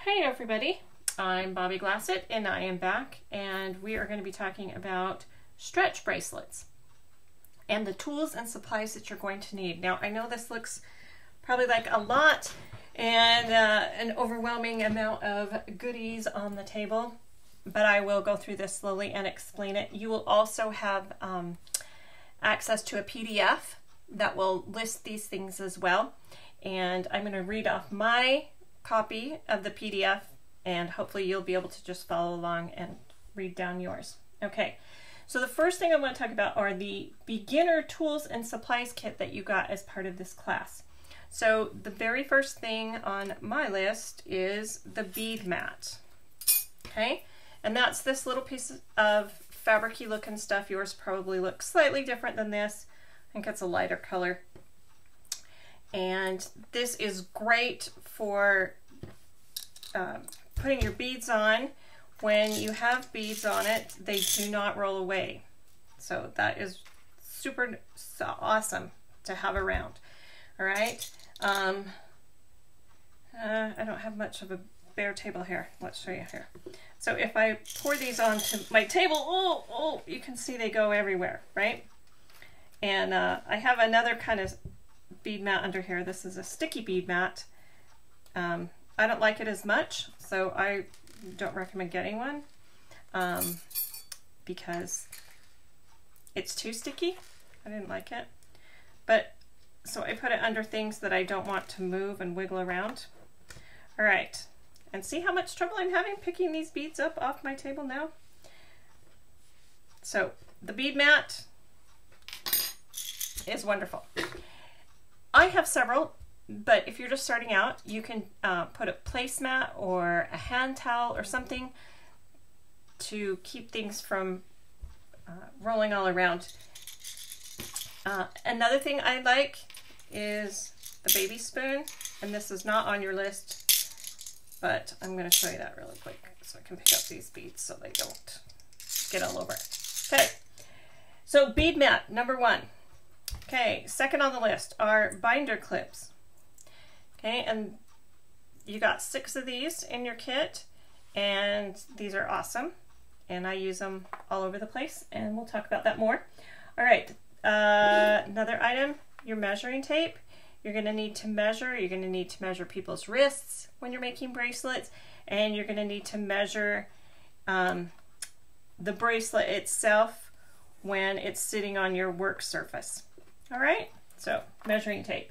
Hey everybody, I'm Bobby Glassett and I am back, and we are going to be talking about stretch bracelets and the tools and supplies that you're going to need. Now I know this looks probably like a lot and an overwhelming amount of goodies on the table, but I will go through this slowly and explain it. You will also have access to a PDF that will list these things as well, and I'm going to read off my copy of the PDF, and hopefully you'll be able to just follow along and read down yours. Okay, so the first thing I want to talk about are the beginner tools and supplies kit that you got as part of this class. So the very first thing on my list is the bead mat. Okay, and that's this little piece of fabricy looking stuff. Yours probably looks slightly different than this. I think it's a lighter color. And this is great for putting your beads on. When you have beads on it, they do not roll away. So that is super awesome to have around. All right. I don't have much of a bare table here. Let's show you here. So if I pour these onto my table, you can see they go everywhere, right? And I have another kind of bead mat under here. This is a sticky bead mat. I don't like it as much, so I don't recommend getting one because it's too sticky. I didn't like it. But so I put it under things that I don't want to move and wiggle around. All right, and see how much trouble I'm having picking these beads up off my table now? So the bead mat is wonderful. I have several, but if you're just starting out, you can put a placemat or a hand towel or something to keep things from rolling all around. Another thing I like is the baby spoon, and this is not on your list, but I'm going to show you that really quick so I can pick up these beads so they don't get all over it. Okay, so bead mat, number one. Okay, second on the list are binder clips. Okay, and you got 6 of these in your kit, and these are awesome, and I use them all over the place, and we'll talk about that more. All right, another item, your measuring tape. You're going to need to measure. You're going to need to measure people's wrists when you're making bracelets, and you're going to need to measure the bracelet itself when it's sitting on your work surface. All right, so measuring tape.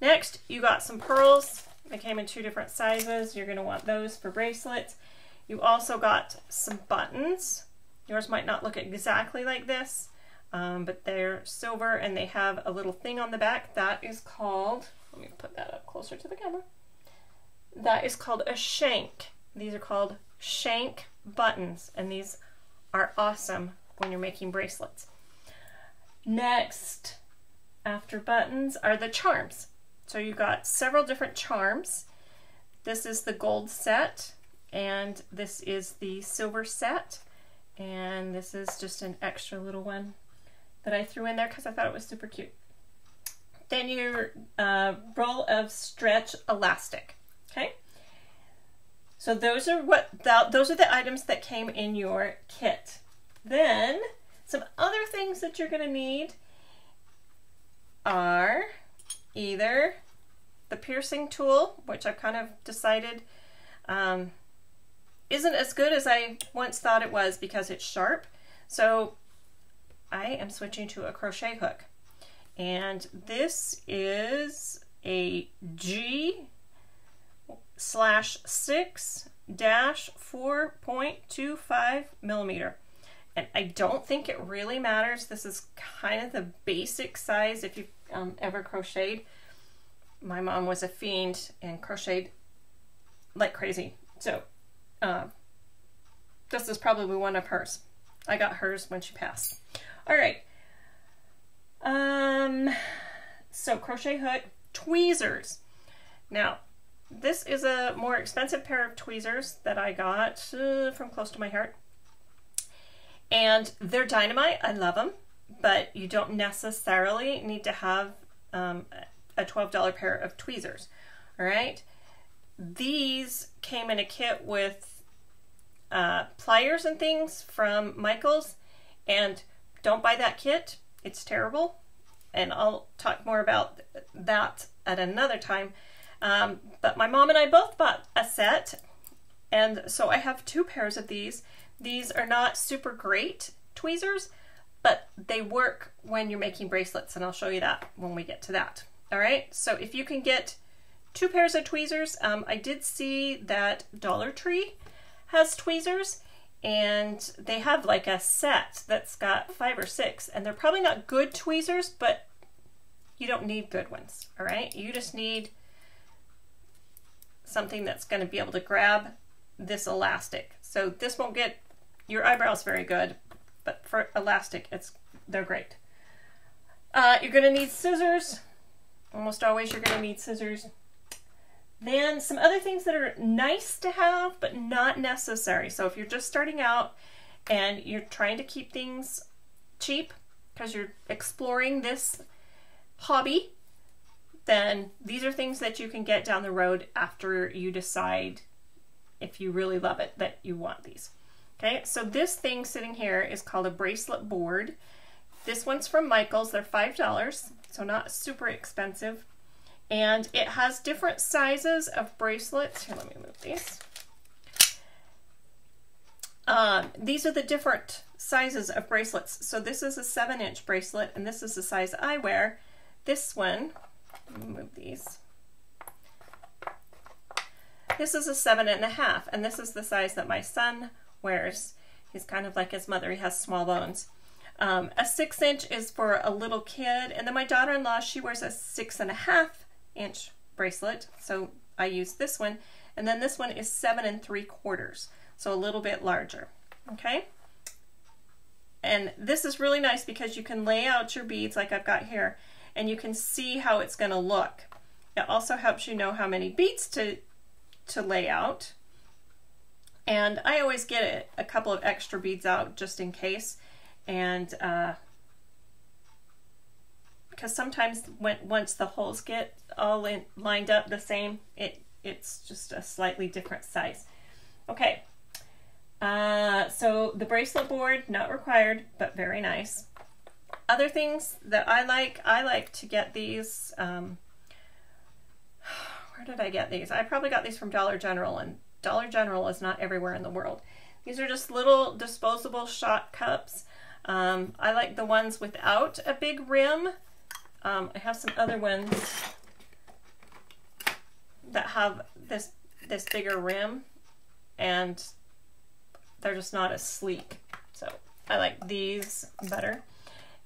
Next, you got some pearls. They came in 2 different sizes. You're going to want those for bracelets. You also got some buttons. Yours might not look exactly like this, but they're silver and they have a little thing on the back. That is called, let me put that up closer to the camera. That is called a shank. These are called shank buttons, and these are awesome when you're making bracelets. Next, after buttons are the charms. So you got several different charms. This is the gold set, and this is the silver set, and this is just an extra little one that I threw in there because I thought it was super cute. Then your roll of stretch elastic. Okay, so those are the items that came in your kit. Then some other things that you're going to need are either the piercing tool, which I've kind of decided isn't as good as I once thought it was because it's sharp. So I am switching to a crochet hook. And this is a G/6-4.25 millimeter. And I don't think it really matters. This is kind of the basic size if you've ever crocheted. My mom was a fiend and crocheted like crazy. So this is probably one of hers. I got hers when she passed. All right. So crochet hook, tweezers. Now, this is a more expensive pair of tweezers that I got from close to my heart. And they're dynamite. I love them, but you don't necessarily need to have a $12 pair of tweezers. All right. these came in a kit with pliers and things from Michaels, and don't buy that kit. It's terrible, and I'll talk more about that at another time. But my mom and I both bought a set, and so I have 2 pairs of these. These are not super great tweezers, but they work when you're making bracelets, and I'll show you that when we get to that. All right, so if you can get 2 pairs of tweezers, I did see that Dollar Tree has tweezers, and they have like a set that's got 5 or 6, and they're probably not good tweezers, but you don't need good ones. All right, you just need something that's going to be able to grab this elastic. So this won't get your eyebrows very good, but for elastic, they're great. You're going to need scissors. Almost always you're going to need scissors. Then some other things that are nice to have, but not necessary. So if you're just starting out and you're trying to keep things cheap because you're exploring this hobby, then these are things that you can get down the road after you decide, if you really love it, that you want these. Okay, so this thing sitting here is called a bracelet board. This one's from Michaels. They're $5, so not super expensive. And it has different sizes of bracelets. Here, let me move these. These are the different sizes of bracelets. So this is a 7-inch bracelet, and this is the size I wear. This one, let me move these. This is a 7.5, and this is the size that my son wears. He's kind of like his mother. He has small bones. A 6-inch is for a little kid, and then my daughter-in-law, she wears a 6.5-inch bracelet, so I use this one, and then this one is 7 3/4, so a little bit larger. Okay, and this is really nice because you can lay out your beads like I've got here, and you can see how it's going to look. It also helps you know how many beads to lay out, and I always get a couple of extra beads out just in case. And because sometimes once the holes get all lined up the same, it's just a slightly different size. Okay, so the bracelet board, not required, but very nice. Other things that I like to get these, where did I get these? I probably got these from Dollar General, and Dollar General is not everywhere in the world. These are just little disposable shot cups. I like the ones without a big rim. I have some other ones that have this bigger rim, and they're just not as sleek. So I like these better.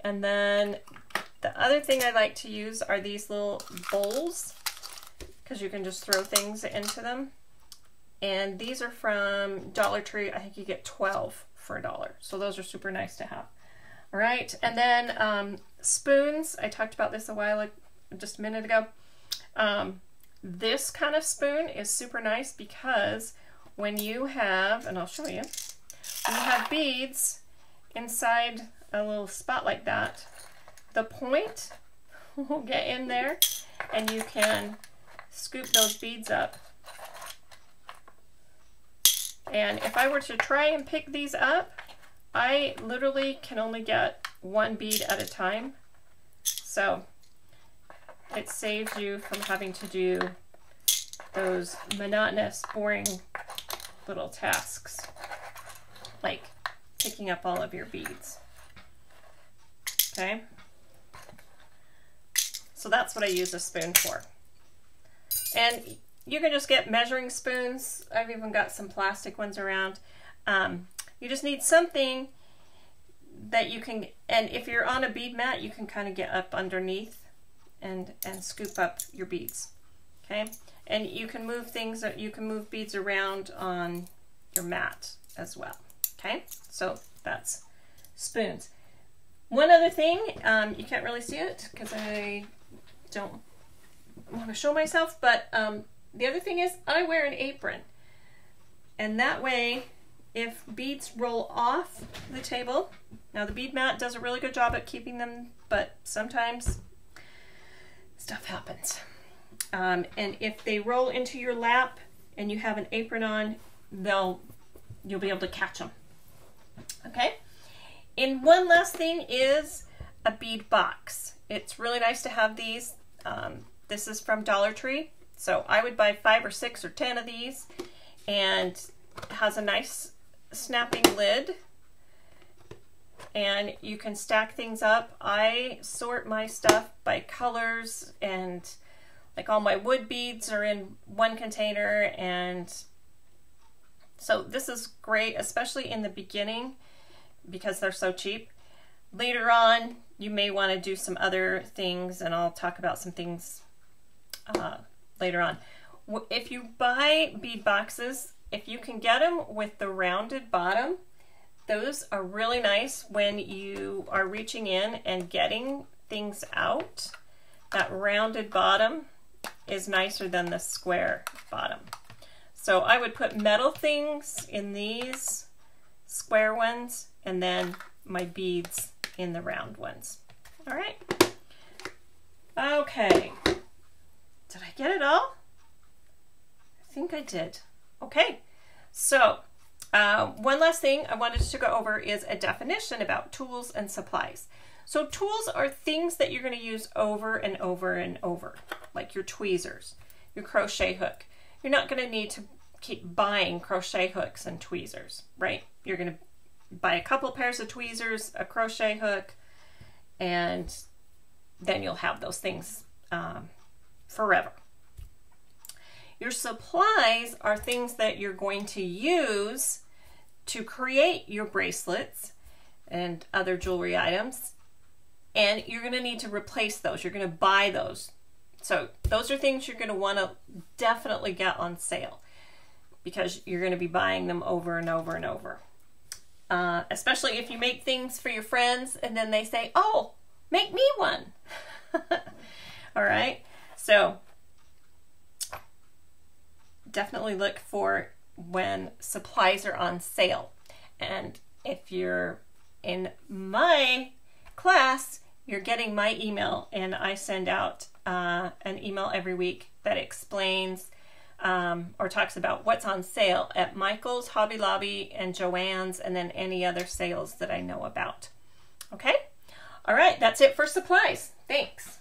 And then the other thing I like to use are these little bowls, because you can just throw things into them. And these are from Dollar Tree. I think you get 12 for $1. So those are super nice to have. All right, and then spoons. I talked about this just a minute ago. This kind of spoon is super nice because when you have, and I'll show you, when you have beads inside a little spot like that, the point will get in there and you can scoop those beads up. And if I were to try and pick these up, I literally can only get 1 bead at a time. So it saves you from having to do those monotonous, boring little tasks, like picking up all of your beads. Okay? So that's what I use a spoon for. And you can just get measuring spoons. I've even got some plastic ones around. You just need something that you can, and if you're on a bead mat, you can kind of get up underneath and scoop up your beads. Okay? And you can move things, you can move beads around on your mat as well. Okay? So that's spoons. One other thing, you can't really see it because I don't want to show myself, but the other thing is I wear an apron. And that way, if beads roll off the table, now the bead mat does a really good job at keeping them, but sometimes stuff happens. And if they roll into your lap and you have an apron on, you'll be able to catch them. Okay? And one last thing is a bead box. It's really nice to have these. This is from Dollar Tree. So I would buy 5 or 6 or 10 of these, and it has a nice snapping lid, and you can stack things up. I sort my stuff by colors, and like all my wood beads are in one container, and so this is great, especially in the beginning because they're so cheap. Later on, you may want to do some other things, and I'll talk about some things later on. If you buy bead boxes, if you can get them with the rounded bottom, those are really nice when you are reaching in and getting things out. That rounded bottom is nicer than the square bottom. So I would put metal things in these square ones, and then my beads in the round ones. All right. Okay. Did I get it all? I think I did. Okay. So one last thing I wanted to go over is a definition about tools and supplies. So tools are things that you're going to use over and over and over, like your tweezers, your crochet hook. You're not going to need to keep buying crochet hooks and tweezers, right? You're going to buy a couple pairs of tweezers, a crochet hook, and then you'll have those things forever. Your supplies are things that you're going to use to create your bracelets and other jewelry items, and you're going to need to replace those. You're going to buy those. So those are things you're going to want to definitely get on sale because you're going to be buying them over and over and over. Especially if you make things for your friends and then they say, oh, make me one. All right. So definitely look for when supplies are on sale. And if you're in my class, you're getting my email, and I send out an email every week that explains or talks about what's on sale at Michael's, Hobby Lobby, and Joann's, and then any other sales that I know about. Okay? All right, that's it for supplies. Thanks.